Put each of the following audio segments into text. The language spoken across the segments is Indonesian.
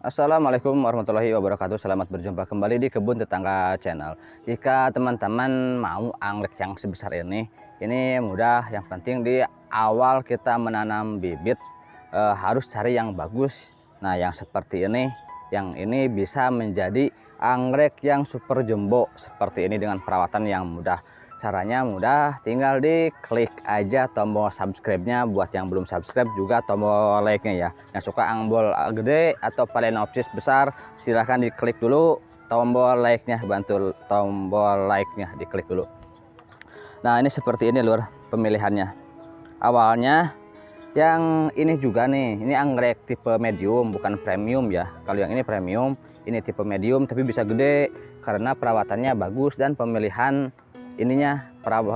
Assalamualaikum warahmatullahi wabarakatuh. Selamat berjumpa kembali di Kebun Tetangga Channel. Jika teman-teman mau anggrek yang sebesar ini mudah. Yang penting di awal kita menanam bibit harus cari yang bagus. Nah, yang seperti ini, yang ini bisa menjadi anggrek yang super jumbo seperti ini dengan perawatan yang mudah. Caranya mudah, tinggal diklik aja tombol subscribe-nya. Buat yang belum subscribe juga tombol like-nya ya. Yang suka angbol gede atau phalaenopsis besar, silahkan diklik dulu tombol like-nya, bantu tombol like-nya diklik dulu. Nah, ini seperti ini lur pemilihannya. Awalnya yang ini juga nih, ini anggrek tipe medium bukan premium ya. Kalau yang ini premium, ini tipe medium tapi bisa gede karena perawatannya bagus dan pemilihan ininya,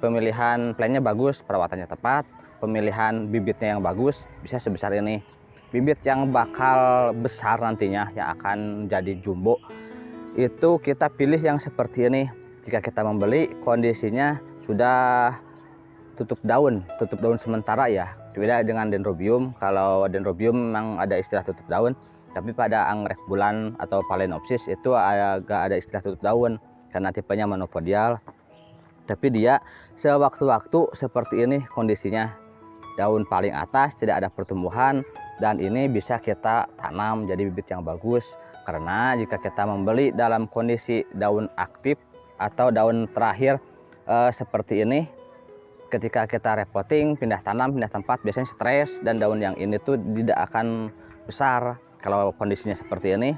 pemilihan plannya bagus, perawatannya tepat, pemilihan bibitnya yang bagus, bisa sebesar ini. Bibit yang bakal besar nantinya yang akan jadi jumbo itu kita pilih yang seperti ini. Jika kita membeli kondisinya sudah tutup daun sementara ya, beda dengan dendrobium. Kalau dendrobium memang ada istilah tutup daun, tapi pada anggrek bulan atau phalaenopsis itu agak ada istilah tutup daun karena tipenya monopodial. Tapi dia sewaktu-waktu seperti ini kondisinya, daun paling atas tidak ada pertumbuhan, dan ini bisa kita tanam jadi bibit yang bagus. Karena jika kita membeli dalam kondisi daun aktif atau daun terakhir seperti ini, ketika kita repotting, pindah tanam, pindah tempat, biasanya stres dan daun yang ini tuh tidak akan besar. Kalau kondisinya seperti ini,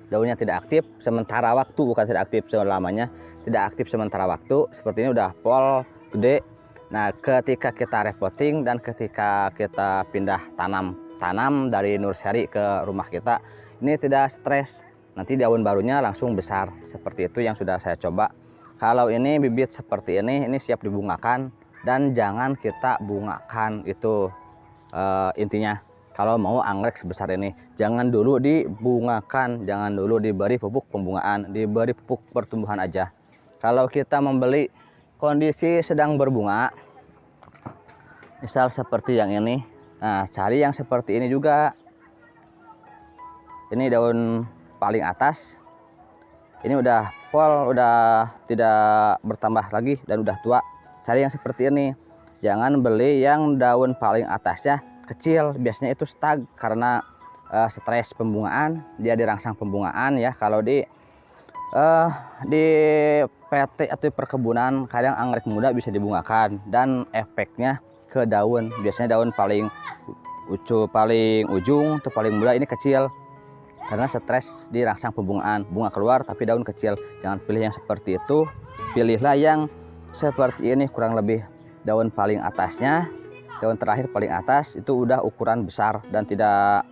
daunnya tidak aktif sementara waktu, bukan tidak aktif selamanya, tidak aktif sementara waktu, seperti ini udah pol gede. Nah, ketika kita repotting dan ketika kita pindah tanam dari nursery ke rumah kita, ini tidak stres, nanti daun barunya langsung besar. Seperti itu yang sudah saya coba. Kalau ini bibit seperti ini siap dibungakan, dan jangan kita bungakan, itu intinya. Kalau mau anggrek sebesar ini, jangan dulu dibungakan, jangan dulu diberi pupuk pembungaan, diberi pupuk pertumbuhan aja. Kalau kita membeli kondisi sedang berbunga, misal seperti yang ini, nah cari yang seperti ini juga. Ini daun paling atas, ini udah pol, udah tidak bertambah lagi dan udah tua. Cari yang seperti ini, jangan beli yang daun paling atasnya kecil, biasanya itu stag karena stres pembungaan, dia dirangsang pembungaan ya. Kalau di PT atau perkebunan kadang anggrek muda bisa dibungakan dan efeknya ke daun, biasanya daun paling ujung atau paling muda ini kecil karena stres dirangsang pembungaan, bunga keluar tapi daun kecil. Jangan pilih yang seperti itu, pilihlah yang seperti ini, kurang lebih daun paling atasnya, daun terakhir paling atas itu udah ukuran besar dan tidak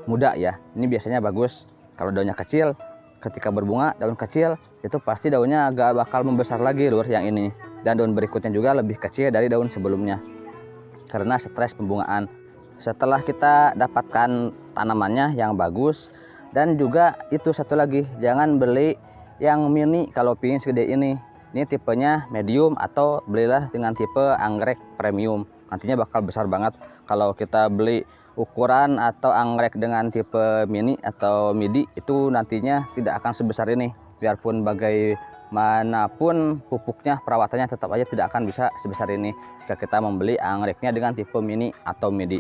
muda ya. Ini biasanya bagus. Kalau daunnya kecil, ketika berbunga daun kecil, itu pasti daunnya agak bakal membesar lagi lur yang ini, dan daun berikutnya juga lebih kecil dari daun sebelumnya karena stres pembungaan. Setelah kita dapatkan tanamannya yang bagus, dan juga itu satu lagi, jangan beli yang mini kalau pingin segede ini tipenya medium, atau belilah dengan tipe anggrek premium, nantinya bakal besar banget. Kalau kita beli ukuran atau anggrek dengan tipe mini atau midi, itu nantinya tidak akan sebesar ini. Biarpun bagaimanapun pupuknya, perawatannya tetap aja tidak akan bisa sebesar ini jika kita membeli anggreknya dengan tipe mini atau midi.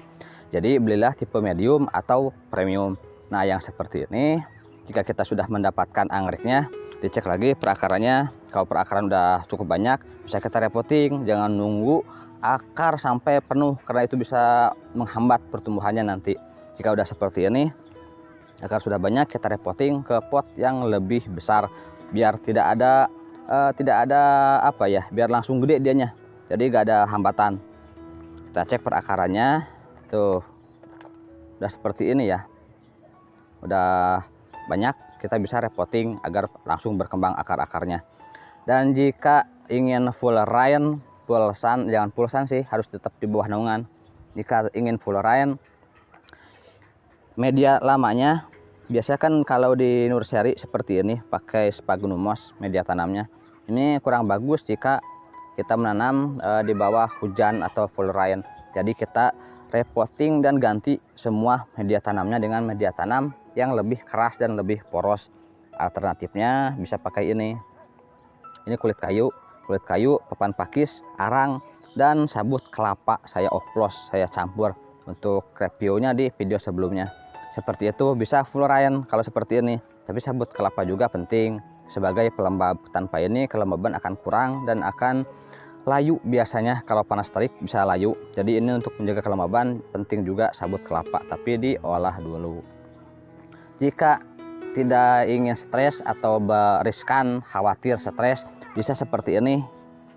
Jadi belilah tipe medium atau premium. Nah, yang seperti ini, jika kita sudah mendapatkan anggreknya, dicek lagi perakarannya. Kalau perakaran udah cukup banyak, bisa kita repotting. Jangan nunggu akar sampai penuh karena itu bisa menghambat pertumbuhannya nanti. Jika udah seperti ini, akar sudah banyak, kita repotting ke pot yang lebih besar biar tidak ada apa ya, biar langsung gede dianya. Jadi gak ada hambatan. Kita cek perakarannya. Tuh. Udah seperti ini ya. Udah banyak, kita bisa repotting agar langsung berkembang akar-akarnya. Dan jika ingin full rain, full sun, jangan full sun sih, harus tetap di bawah naungan. Jika ingin full rain, media lamanya biasanya kan kalau di nursery seperti ini pakai sphagnum moss media tanamnya. Ini kurang bagus jika kita menanam di bawah hujan atau full rain. Jadi kita repotting dan ganti semua media tanamnya dengan media tanam yang lebih keras dan lebih poros. Alternatifnya bisa pakai ini kulit kayu, papan pakis, arang, dan sabut kelapa saya oplos, saya campur untuk reviewnya di video sebelumnya. Seperti itu, bisa full rayon kalau seperti ini, tapi sabut kelapa juga penting sebagai pelembab. Tanpa ini kelembaban akan kurang dan akan layu, biasanya kalau panas terik bisa layu. Jadi ini untuk menjaga kelembaban penting juga sabut kelapa, tapi diolah dulu. Jika tidak ingin stres atau riskan khawatir stres, bisa seperti ini,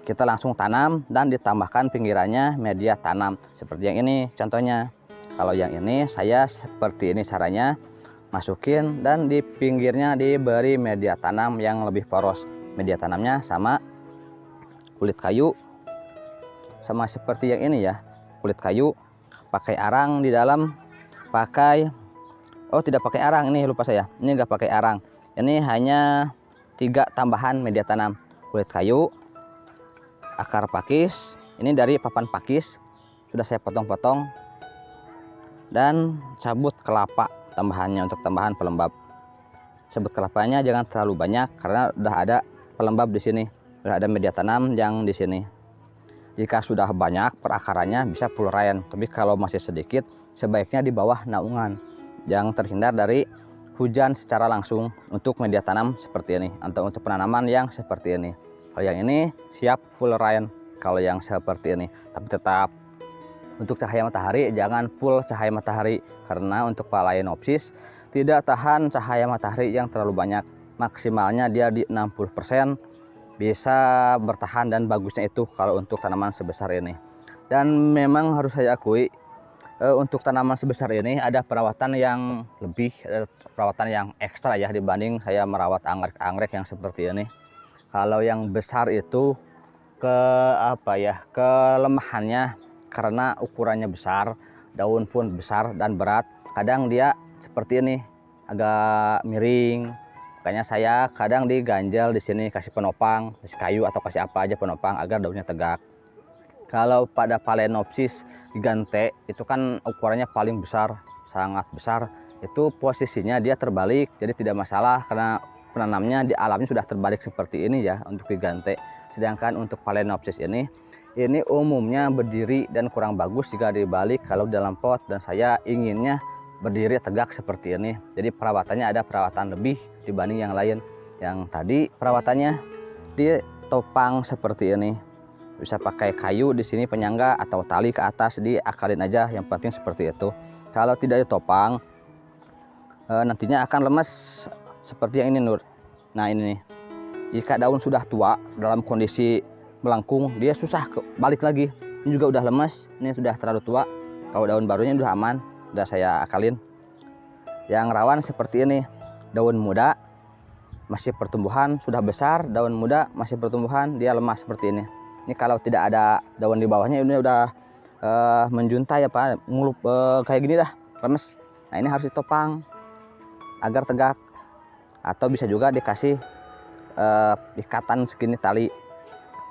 kita langsung tanam dan ditambahkan pinggirannya media tanam seperti yang ini contohnya. Kalau yang ini saya seperti ini caranya, masukin dan di pinggirnya diberi media tanam yang lebih poros. Media tanamnya sama kulit kayu, sama seperti yang ini ya, kulit kayu, pakai arang di dalam, tidak pakai arang, ini lupa saya, ini nggak pakai arang, ini hanya 3 tambahan media tanam, kulit kayu, akar pakis, ini dari papan pakis sudah saya potong-potong, dan sabut kelapa tambahannya untuk tambahan pelembab. Sabut kelapanya jangan terlalu banyak karena udah ada pelembab di sini, udah ada media tanam yang di sini. Jika sudah banyak perakarannya bisa full rayon, tapi kalau masih sedikit sebaiknya di bawah naungan yang terhindar dari hujan secara langsung untuk media tanam seperti ini atau untuk penanaman yang seperti ini. Kalau yang ini siap full rayon kalau yang seperti ini, tapi tetap untuk cahaya matahari jangan full cahaya matahari karena untuk Phalaenopsis tidak tahan cahaya matahari yang terlalu banyak. Maksimalnya dia di 60% bisa bertahan, dan bagusnya itu kalau untuk tanaman sebesar ini. Dan memang harus saya akui untuk tanaman sebesar ini ada perawatan yang lebih, perawatan yang ekstra ya dibanding saya merawat anggrek-anggrek yang seperti ini. Kalau yang besar itu kelemahannya karena ukurannya besar, daun pun besar dan berat, kadang dia seperti ini agak miring. Makanya saya kadang diganjel di sini, kasih penopang, kasih kayu atau kasih apa aja penopang agar daunnya tegak. Kalau pada Phalaenopsis gigante itu kan ukurannya paling besar, sangat besar. Itu posisinya dia terbalik, jadi tidak masalah karena penanamnya di alamnya sudah terbalik seperti ini ya untuk gigante. Sedangkan untuk Phalaenopsis ini umumnya berdiri dan kurang bagus jika dibalik kalau dalam pot, dan saya inginnya berdiri tegak seperti ini. Jadi perawatannya ada perawatan lebih dibanding yang lain. Yang tadi perawatannya ditopang seperti ini, bisa pakai kayu di sini penyangga atau tali ke atas, diakalin aja, yang penting seperti itu. Kalau tidak ditopang nantinya akan lemas seperti yang ini Nur. Nah ini nih, jika daun sudah tua dalam kondisi melengkung dia susah balik lagi. Ini juga udah lemas, ini sudah terlalu tua. Kalau daun barunya udah aman, udah saya akalin. Yang rawan seperti ini, daun muda masih pertumbuhan, sudah besar daun muda masih pertumbuhan, dia lemah seperti ini. Ini kalau tidak ada daun di bawahnya ini udah menjuntai apa ngulup kayak gini dah, lemes. Nah ini harus ditopang agar tegak, atau bisa juga dikasih ikatan segini tali,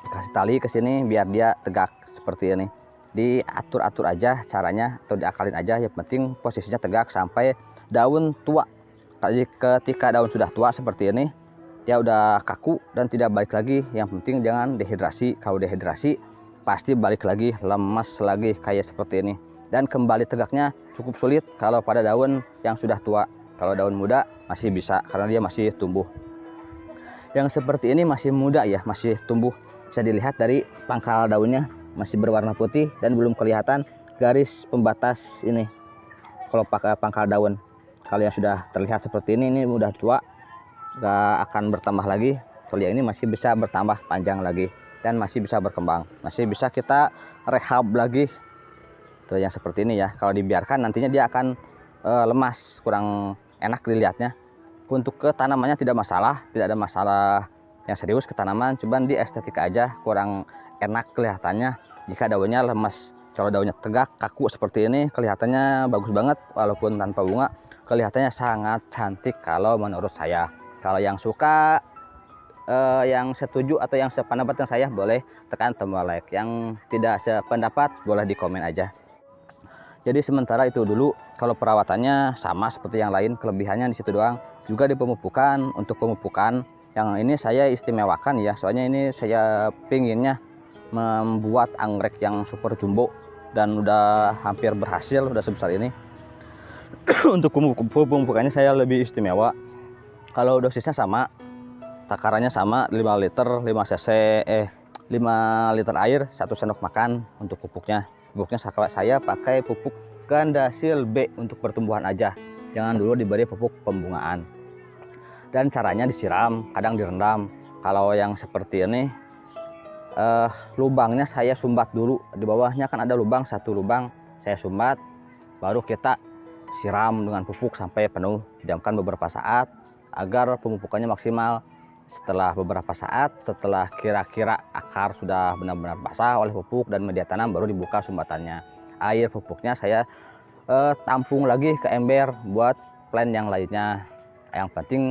dikasih tali ke sini biar dia tegak seperti ini. Diatur-atur aja caranya atau diakalin aja, yang penting posisinya tegak sampai daun tua. Ketika daun sudah tua seperti ini, dia udah kaku dan tidak balik lagi. Yang penting jangan dehidrasi. Kalau dehidrasi pasti balik lagi, lemas lagi kayak seperti ini. Dan kembali tegaknya cukup sulit kalau pada daun yang sudah tua. Kalau daun muda masih bisa karena dia masih tumbuh. Yang seperti ini masih muda ya, masih tumbuh. Bisa dilihat dari pangkal daunnya masih berwarna putih dan belum kelihatan garis pembatas ini. Kalau pakai pangkal daun, kalau yang sudah terlihat seperti ini udah tua, gak akan bertambah lagi. Kalau yang ini masih bisa bertambah panjang lagi dan masih bisa berkembang, masih bisa kita rehab lagi. Tuh yang seperti ini ya, kalau dibiarkan nantinya dia akan lemas, kurang enak dilihatnya. Untuk ke tanamannya tidak masalah, tidak ada masalah yang serius ke tanaman, cuman di estetika aja kurang enak kelihatannya jika daunnya lemas. Kalau daunnya tegak kaku seperti ini kelihatannya bagus banget, walaupun tanpa bunga kelihatannya sangat cantik kalau menurut saya. Kalau yang suka, yang setuju atau yang sependapat dengan saya boleh tekan tombol like, yang tidak sependapat boleh di komen aja. Jadi sementara itu dulu. Kalau perawatannya sama seperti yang lain, kelebihannya di situ doang. Juga di pemupukan, untuk pemupukan yang ini saya istimewakan ya, soalnya ini saya pinginnya membuat anggrek yang super jumbo dan udah hampir berhasil, udah sebesar ini. Untuk pemupukannya saya lebih istimewa. Kalau dosisnya sama, takarannya sama, 5 liter 5 cc 5 liter air 1 sendok makan untuk pupuknya. Pupuknya saya pakai pupuk Gandasil B untuk pertumbuhan aja, jangan dulu diberi pupuk pembungaan. Dan caranya disiram, kadang direndam. Kalau yang seperti ini lubangnya saya sumbat dulu, di bawahnya kan ada lubang, satu lubang saya sumbat, baru kita siram dengan pupuk sampai penuh. Diamkan beberapa saat agar pemupukannya maksimal. Setelah beberapa saat, setelah kira-kira akar sudah benar-benar basah oleh pupuk dan media tanam, baru dibuka sumbatannya. Air pupuknya saya tampung lagi ke ember buat plant yang lainnya. Yang penting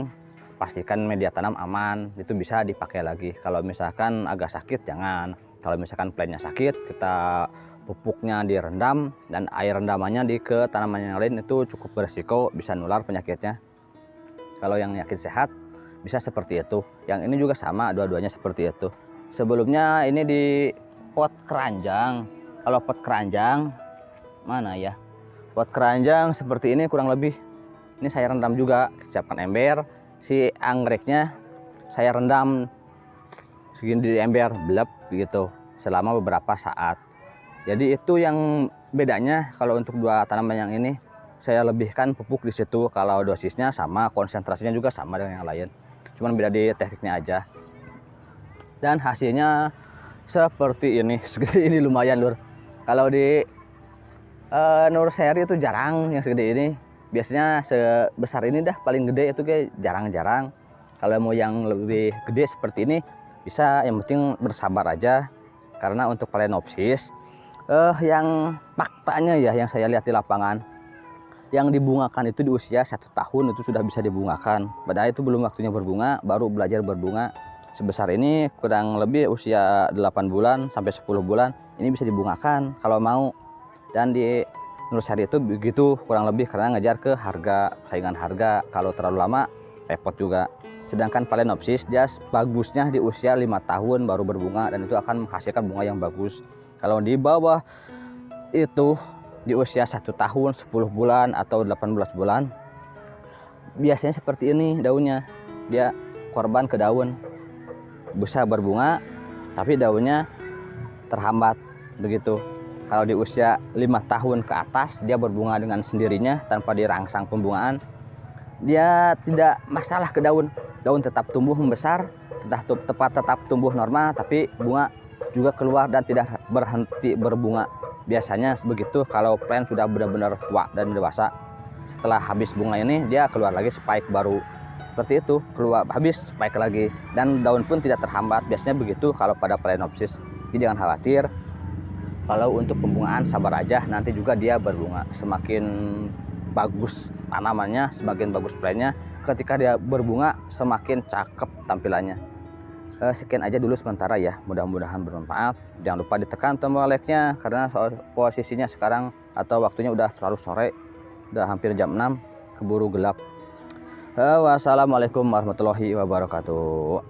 pastikan media tanam aman, itu bisa dipakai lagi. Kalau misalkan agak sakit jangan. Kalau misalkan plantnya sakit, kita pupuknya direndam dan air rendamannya ke tanaman yang lain, itu cukup berisiko, bisa nular penyakitnya. Kalau yang yakin sehat bisa seperti itu. Yang ini juga sama, dua-duanya seperti itu. Sebelumnya ini di pot keranjang. Kalau pot keranjang mana ya, pot keranjang seperti ini kurang lebih. Ini saya rendam juga, siapkan ember, si anggreknya saya rendam segini di ember, blep gitu selama beberapa saat. Jadi itu yang bedanya. Kalau untuk dua tanaman yang ini saya lebihkan pupuk di situ. Kalau dosisnya sama, konsentrasinya juga sama dengan yang lain, cuman beda di tekniknya aja. Dan hasilnya seperti ini, segede ini lumayan lur. Kalau di nursery itu jarang yang segede ini. Biasanya sebesar ini dah paling gede, itu kayak jarang-jarang. Kalau mau yang lebih gede seperti ini bisa, yang penting bersabar aja. Karena untuk Phalaenopsis yang faktanya ya, yang saya lihat di lapangan, yang dibungakan itu di usia 1 tahun itu sudah bisa dibungakan. Padahal itu belum waktunya berbunga, baru belajar berbunga. Sebesar ini kurang lebih usia 8 bulan sampai 10 bulan ini bisa dibungakan kalau mau. Dan di nursery itu begitu kurang lebih, karena ngejar ke harga, saingan harga. Kalau terlalu lama repot juga. Sedangkan Phalaenopsis dia bagusnya di usia 5 tahun baru berbunga, dan itu akan menghasilkan bunga yang bagus. Kalau di bawah itu di usia 1 tahun 10 bulan atau 18 bulan biasanya seperti ini daunnya, dia korban ke daun, bisa berbunga tapi daunnya terhambat begitu. Kalau di usia 5 tahun ke atas dia berbunga dengan sendirinya tanpa dirangsang pembungaan, dia tidak masalah ke daun, daun tetap tumbuh membesar, tetap tumbuh normal, tapi bunga juga keluar dan tidak berhenti berbunga. Biasanya begitu kalau plant sudah benar-benar tua dan dewasa. Setelah habis bunga ini dia keluar lagi spike baru. Seperti itu, keluar habis spike lagi, dan daun pun tidak terhambat. Biasanya begitu kalau pada Phalaenopsis. Jadi jangan khawatir. Kalau untuk pembungaan sabar aja, nanti juga dia berbunga. Semakin bagus tanamannya, semakin bagus plantnya. Ketika dia berbunga semakin cakep tampilannya. Sekian aja dulu sementara ya, mudah-mudahan bermanfaat. Jangan lupa ditekan tombol like-nya, karena posisinya sekarang atau waktunya udah terlalu sore, udah hampir jam 6, keburu gelap. Wassalamualaikum warahmatullahi wabarakatuh.